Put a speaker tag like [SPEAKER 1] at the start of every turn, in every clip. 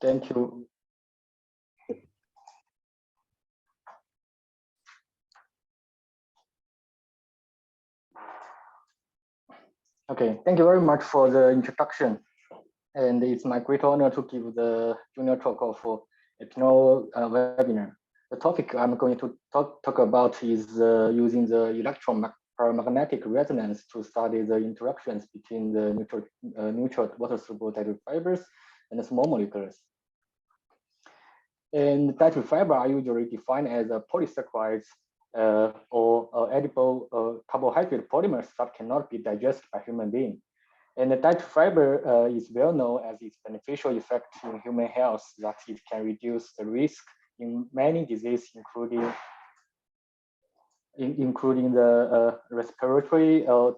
[SPEAKER 1] Thank you. Okay, thank you very much for the introduction. And it's my great honor to give the junior talk of EPNOE webinar. The topic I'm going to talk about is using the electron paramagnetic resonance to study the interactions between the neutral water-soluble dietary fibers and the small molecules. And dietary fiber are usually defined as polysaccharides or edible carbohydrate polymers that cannot be digested by human beings. And the dietary fiber is well known as its beneficial effect in human health, that it can reduce the risk in many diseases, including the respiratory or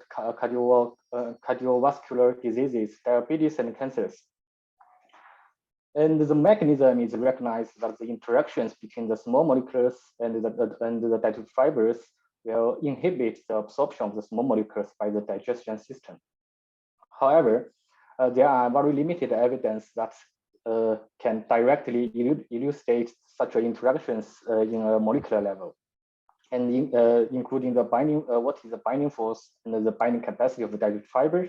[SPEAKER 1] cardiovascular diseases, diabetes, and cancers. And the mechanism is recognized that the interactions between the small molecules and the dietary fibers will inhibit the absorption of the small molecules by the digestion system. However, there are very limited evidence that can directly elucidate such interactions in a molecular level, and including the binding, what is the binding force and the binding capacity of the dietary fiber.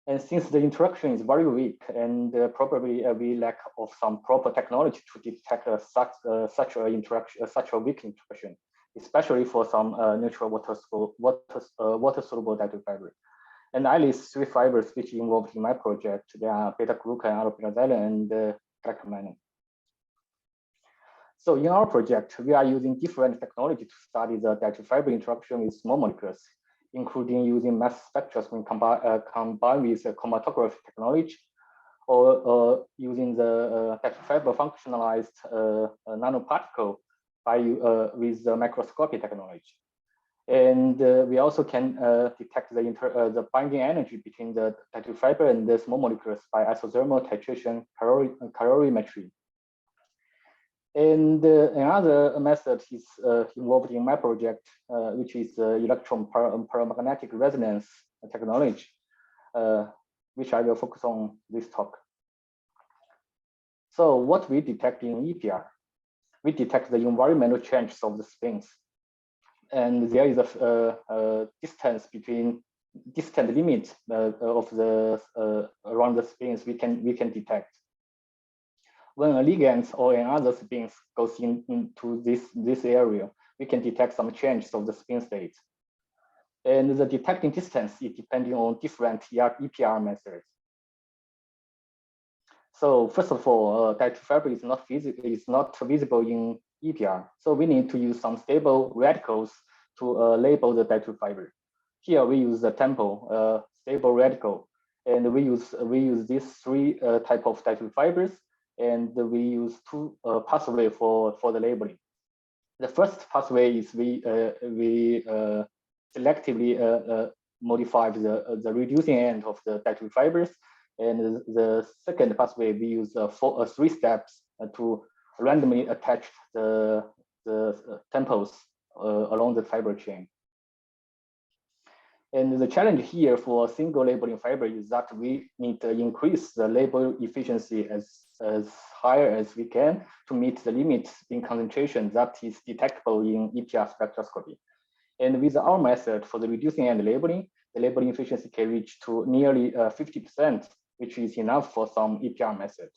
[SPEAKER 1] And since the interaction is very weak, and probably we lack of some proper technology to detect such a weak interaction, especially for some neutral water-soluble dietary fiber. And I list 3 fibers which involved in my project. They are beta-glucan, allopyrazole, and glycomannan. So in our project, we are using different technology to study the dietary fiber interaction with small molecules, including using mass spectroscopy combined with chromatography technology, or using the dietary fiber functionalized nanoparticle with the microscopy technology. And we also can detect the binding energy between the dietary fiber and the small molecules by isothermal titration calorimetry. And another method is involved in my project, which is electron paramagnetic resonance technology, which I will focus on this talk. So what we detect in EPR, we detect the environmental changes of the spins. And there is a distance between distant limits of the around the spins we can detect. When a ligand or another spin goes into this area, we can detect some changes of the spin state. And the detecting distance is depending on different EPR methods. So first of all, dietary fiber is not visible in EPR. So we need to use some stable radicals to label the dietary fiber. Here we use the tempo stable radical, and we use these 3 type of dietary fibers, and we use 2 pathways for the labeling. The first pathway is we selectively modify the reducing end of the dietary fibers, and the second pathway we use 3 steps to randomly attach the tempos along the fiber chain. And the challenge here for a single labeling fiber is that we need to increase the label efficiency as higher as we can to meet the limit in concentration that is detectable in EPR spectroscopy. And with our method for the reducing end labeling, the labeling efficiency can reach to nearly 50%, which is enough for some EPR method.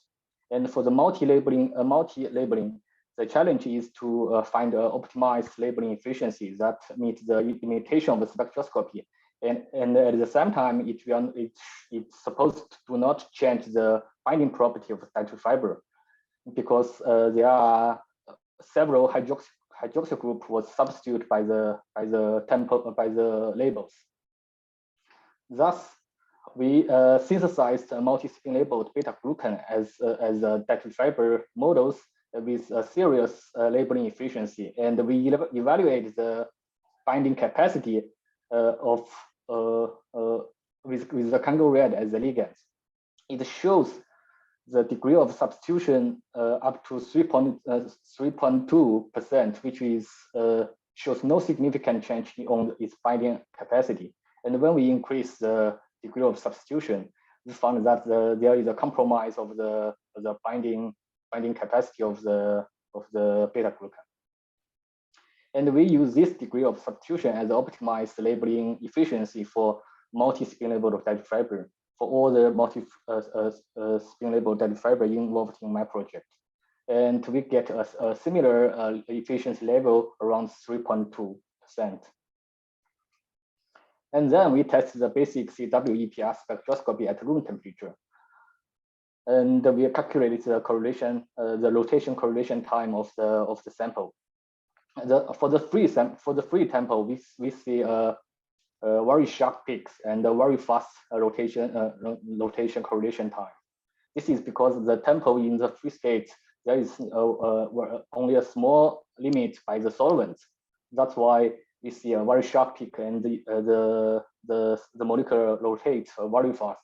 [SPEAKER 1] And for the multi-labeling, the challenge is to find an optimized labeling efficiency that meets the limitation of the spectroscopy. And at the same time, it's supposed to not change the binding property of the dietary fiber, because there are several hydroxyl group was substituted by the labels. Thus, we synthesized multi-spin labeled beta-glucan as a dietary fiber models with a serious labeling efficiency, and we evaluate the binding capacity with the Congo red as the ligand. It shows the degree of substitution up to 3.2%, which is shows no significant change on its binding capacity. And when we increase the degree of substitution, we found that there is a compromise of the binding capacity of the beta glucan. And we use this degree of substitution as optimized labeling efficiency for multi-spin labeled dietary fiber for all the multi-spin labeled dietary fiber involved in my project. And we get a similar efficiency level around 3.2%. And then we test the basic CWEPR spectroscopy at room temperature. And we calculated the correlation, the rotation correlation time of the sample. For the free sample, we see very sharp peaks and a very fast rotation correlation time. This is because the tempo in the free state, there is only a small limit by the solvent. That's why we see a very sharp peak, and the molecule rotates very fast.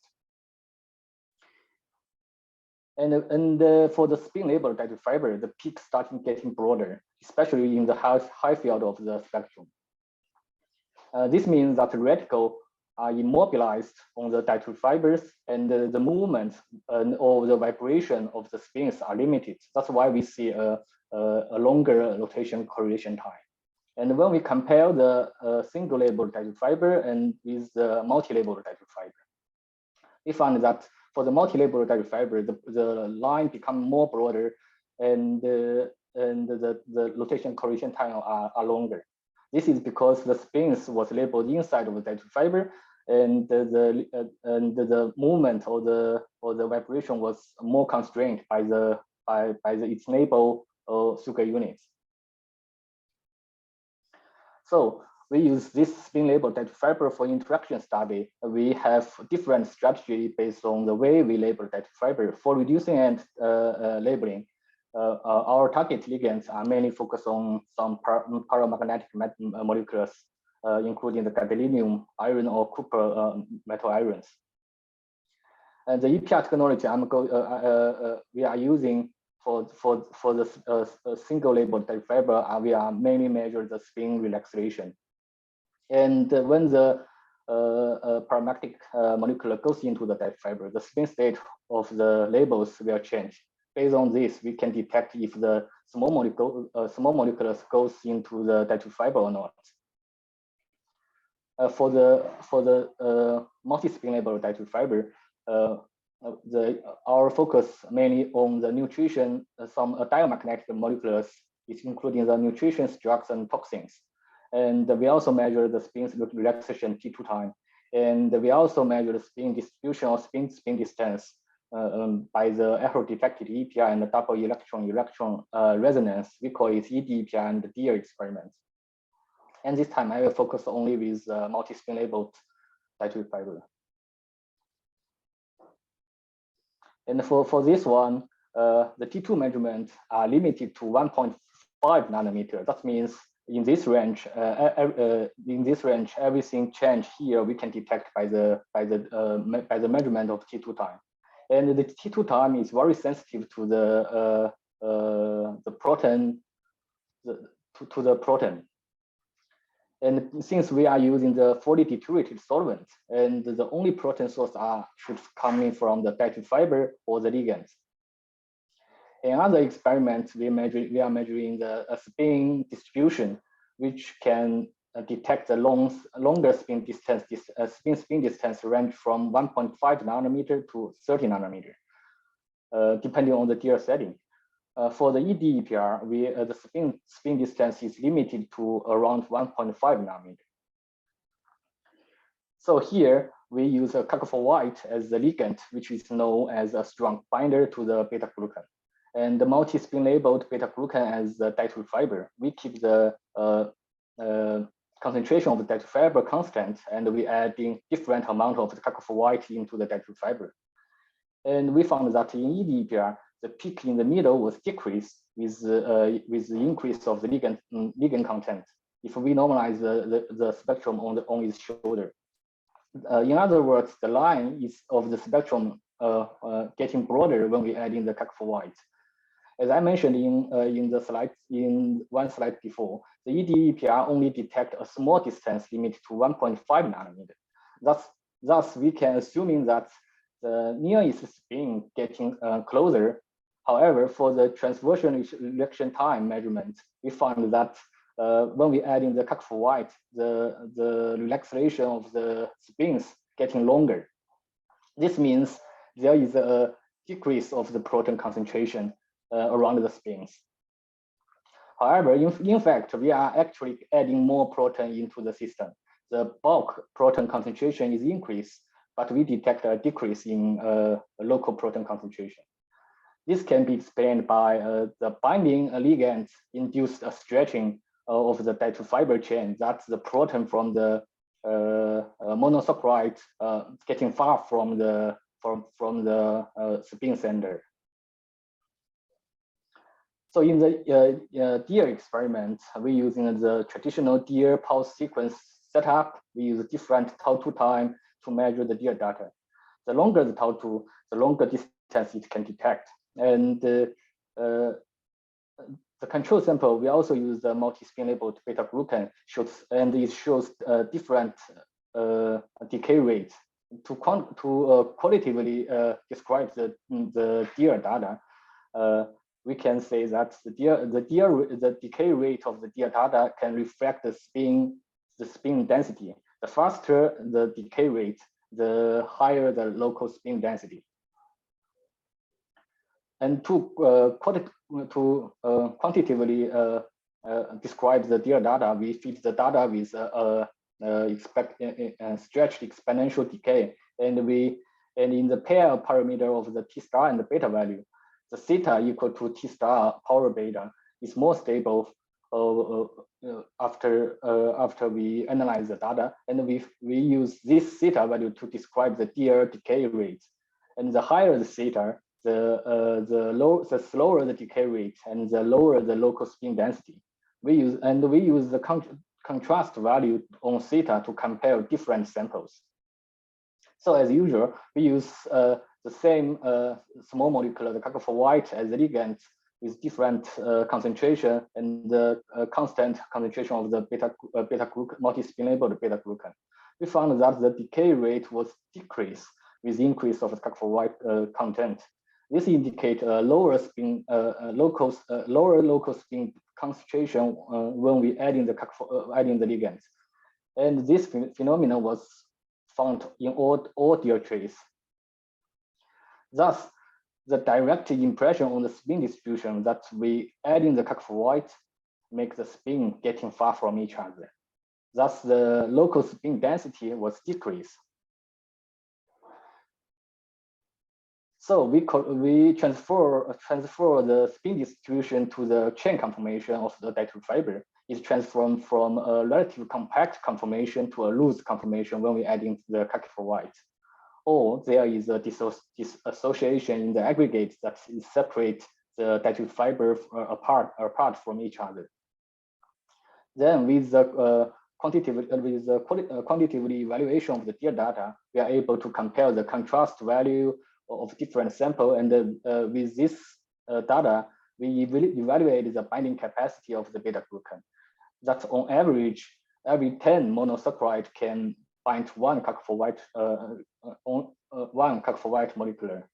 [SPEAKER 1] And for the spin labeled dietary fiber, the peak starting getting broader, especially in the high field of the spectrum. This means that the reticle are immobilized on the dietary fibers, and the movement or the vibration of the spins are limited. That's why we see a longer rotation correlation time. And when we compare the single labeled dietary fiber and with the multi-labeled dietary fiber, we found that for the multi-labeled dietary fiber, the line become more broader, and the rotation correlation time are longer. This is because the spins was labeled inside of the dietary fiber, and the movement or the vibration was more constrained by its label sugar units. So we use this spin labeled dietary fiber for interaction study. We have different strategy based on the way we label dietary fiber. For reducing and labeling, our target ligands are mainly focused on some paramagnetic molecules, including the gadolinium, iron, or copper metal ions. And the EPR technology we are using for the single labeled dietary fiber, we are mainly measure the spin relaxation. And when the paramagnetic molecule goes into the dietary fiber, the spin state of the labels will change. Based on this, we can detect if the small molecules goes into the dietary fiber or not. For the multi-spin labeled dietary fiber, our focus mainly on the nutrition, some diamagnetic molecules, including the nutrition, drugs, and toxins. And we also measure the spin relaxation T2 time. And we also measure the spin distribution or spin distance by the error detected EPR and the double electron resonance. We call it EDEPR and the DEAR experiment. And this time I will focus only with multi-spin labeled dietary fiber. And for this one, the T2 measurements are limited to 1.5 nanometer. That means in this range, everything change here we can detect by the measurement of T2 time. And the T2 time is very sensitive to the protein, to the protein. And since we are using the fully deuterated solvent, and the only protein source should come in from the dietary fiber or the ligands. In other experiments, we are measuring the spin distribution, which can detect the longer spin distance. Spin distance range from 1.5 nanometer to 30 nanometer, depending on the DEAR setting. For the EDEPR, the spin distance is limited to around 1.5 nanometer. So here we use a cacao white as the ligand, which is known as a strong binder to the beta glucan, and the multi-spin labeled beta glucan as the dietary fiber. We keep the concentration of the dietary fiber constant, and we adding different amount of the cacao white into the dietary fiber. And we found that in EDEPR, the peak in the middle was decreased with the increase of the ligand content if we normalize the spectrum on its shoulder. In other words, the line of the spectrum getting broader when we add in the cacao white. As I mentioned in one slide before, the EDEPR only detect a small distance limited to 1.5 nanometer. Thus, we can assuming that the nearest spin getting closer. However, for the transversion reaction time measurement, we found that when we add in the Kakfor white, the relaxation of the spins getting longer. This means there is a decrease of the proton concentration around the spins. However, in fact, we are actually adding more proton into the system. The bulk proton concentration is increased, but we detect a decrease in local proton concentration. This can be explained by the binding ligand induced a stretching of the dietary fiber chain. That's the proton from the monosaccharide getting far from the spin center. So in the deer experiment, we're using the traditional deer pulse sequence setup. We use different tau2 time to measure the deer data. The longer the tau2, the longer distance it can detect. And the control sample, we also use the multi-spin labeled beta glucan, and it shows different decay rates. To qualitatively describe the deer data, we can say that the decay rate of the deer data can reflect the spin density. The faster the decay rate, the higher the local spin density. And to quantitatively describe the deer data, we feed the data with stretched exponential decay, and in the pair parameter of the T star and the beta value, the theta equal to T star power beta is more stable after we analyze the data, and we use this theta value to describe the deer decay rate. And the higher the theta, the slower the decay rate, and the lower the local spin density. We use the contrast value on theta to compare different samples. So as usual, we use the same small molecule, the Kakfor white, as the ligand with different concentration and the constant concentration of the beta glucan, multi-spin labeled beta glucan. We found that the decay rate was decreased with increase of the Kakfor white content. This indicates lower local spin concentration when we adding the ligands, and this phenomenon was found in all deer trays. Thus, the direct impression on the spin distribution that we add in the Kakfor white make the spin getting far from each other. Thus, the local spin density was decreased. So we transfer the spin distribution to the chain conformation of the dietary fiber. It's transformed from a relatively compact conformation to a loose conformation when we add in the Kakfor white. Or there is a dissociation in the aggregate that separate the dietary fiber apart from each other. Then with the quantitative evaluation of the deer data, we are able to compare the contrast value of different sample, and with this data, we evaluate the binding capacity of the beta glucan. That on average, every 10 monosaccharide can bind one Kakfor white molecular.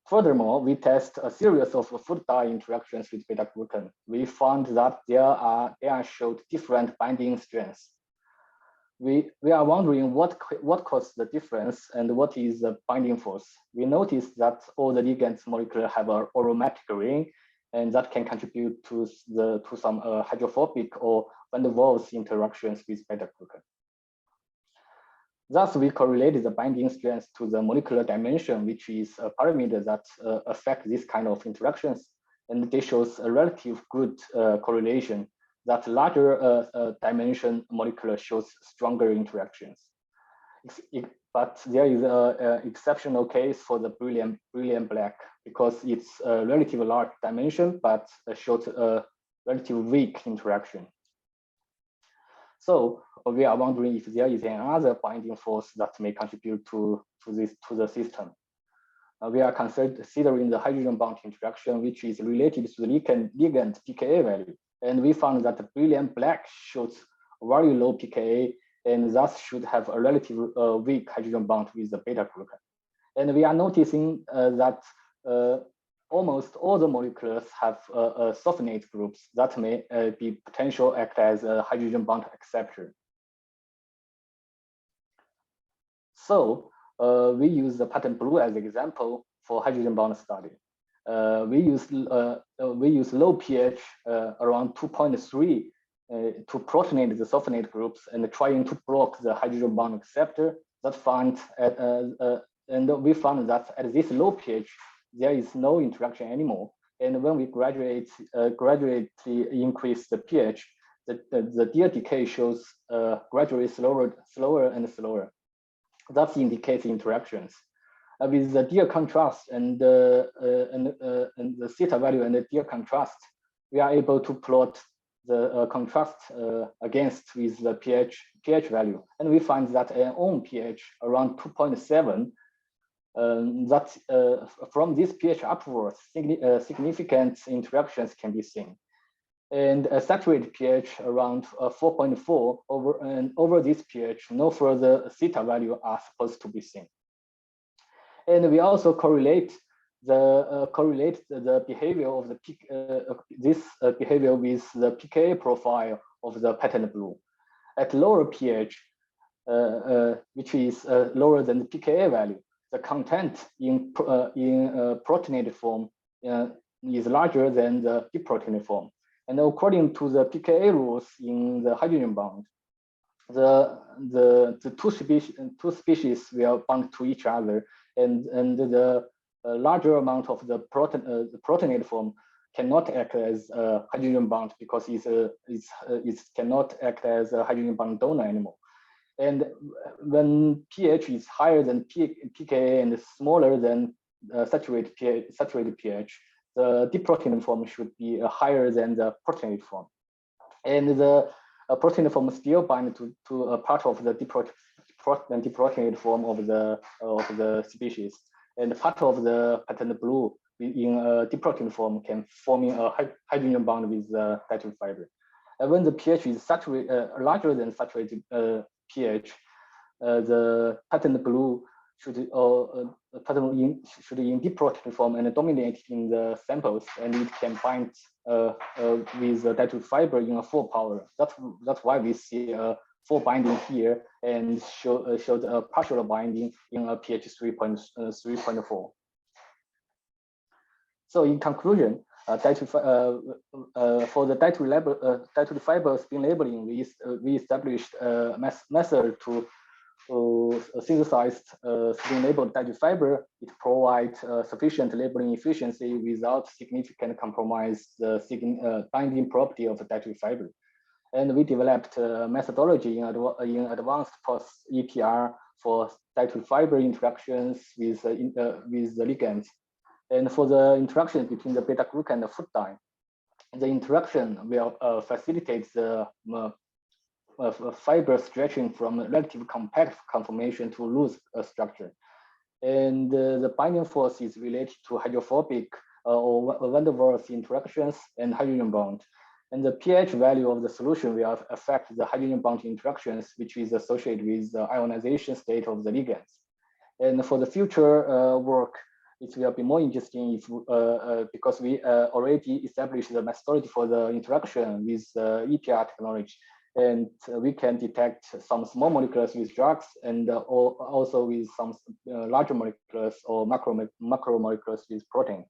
[SPEAKER 1] Furthermore, we test a series of food dye interactions with beta glucan. We found that they are showed different binding strengths. We are wondering what caused the difference and what is the binding force. We noticed that all the ligands molecular have an aromatic ring, and that can contribute to some hydrophobic or van der Waals interactions with beta glucan. Thus, we correlated the binding strength to the molecular dimension, which is a parameter that affects this kind of interactions, and this shows a relative good correlation. That larger dimension molecular shows stronger interactions. But there is an exceptional case for the brilliant black, because it's a relatively large dimension, but shows a relatively weak interaction. So we are wondering if there is another binding force that may contribute to the system. We are considering the hydrogen bond interaction, which is related to the ligand pKa value. And we found that the brilliant black shows very low pKa and thus should have a relatively weak hydrogen bond with the beta glucan. And we are noticing that almost all the molecules have sulfonate groups that may be potential act as a hydrogen bond acceptor. So we use the pattern blue as an example for hydrogen bond study. We use low pH around 2.3 to protonate the sulfonate groups and trying to block the hydrogen bond acceptor. That found and we found that at this low pH there is no interaction anymore. And when we gradually increase the pH, the DL decay shows gradually slower and slower. That indicates interactions. With the DL contrast and the theta value and the DL contrast, we are able to plot the contrast against with the pH value. And we find that an own pH around 2.7, that from this pH upwards, significant interactions can be seen. And a saturated pH around 4.4 over this pH, no further theta value are supposed to be seen. And we also correlate the behavior of this behavior with the pKa profile of the pattern blue. At lower pH, which is lower than the pKa value, the content in protonated form is larger than the deprotonated form. And according to the pKa rules in the hydrogen bond, the two species will bond to each other, and the larger amount of the protonated form cannot act as a hydrogen bond because it cannot act as a hydrogen bond donor anymore. And when pH is higher than pKa and smaller than saturated pH, the deprotonated form should be higher than the protonated form. And the protonated form still bind to a part of the deprotonated form of the species. And part of the pattern blue in a deprotonated form can form a hydrogen bond with the dietary fiber. And when the pH is larger than saturated pH, the pattern blue should in deprotonated form and dominate in the samples, and it can bind with the dietary fiber in a 4 power. That's why we see a 4 binding here and showed a partial binding in a pH 3.4. So in conclusion, for the dietary fiber spin labeling, we established a method to synthesize spin labeled dietary fiber. It provides sufficient labeling efficiency without significant compromise the binding property of the dietary fiber. And we developed a methodology in advanced post-EPR for dietary fiber interactions with the ligands. And for the interaction between the beta glucan and the food dye, the interaction will facilitate the fiber stretching from relatively compact conformation to loose structure. And the binding force is related to hydrophobic or van der Waals interactions and hydrogen bond. And the pH value of the solution will affect the hydrogen bond interactions, which is associated with the ionization state of the ligands. And for the future work, it will be more interesting if, because we already established the methodology for the interaction with EPR technology, and we can detect some small molecules with drugs and also with some larger molecules or macromolecules with protein.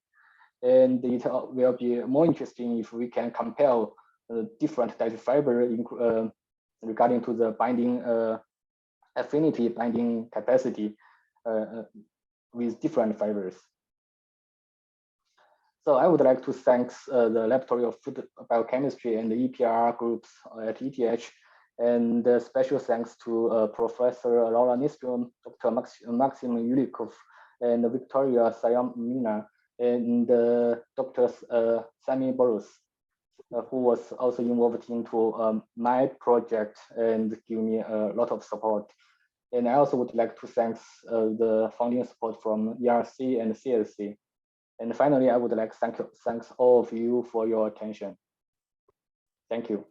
[SPEAKER 1] And it will be more interesting if we can compare different dietary fiber regarding to the binding affinity, binding capacity with different fibers. So I would like to thank the Laboratory of Food Biochemistry and the EPR groups at ETH, and special thanks to Professor Laura Nystrom, Dr. Maxim Yulikov, and Victoria Sayamina, and Dr. Sami Boros, who was also involved into my project and give me a lot of support. And I also would like to thank the funding support from ERC and CLC. And finally, I would like to thank all of you for your attention. Thank you.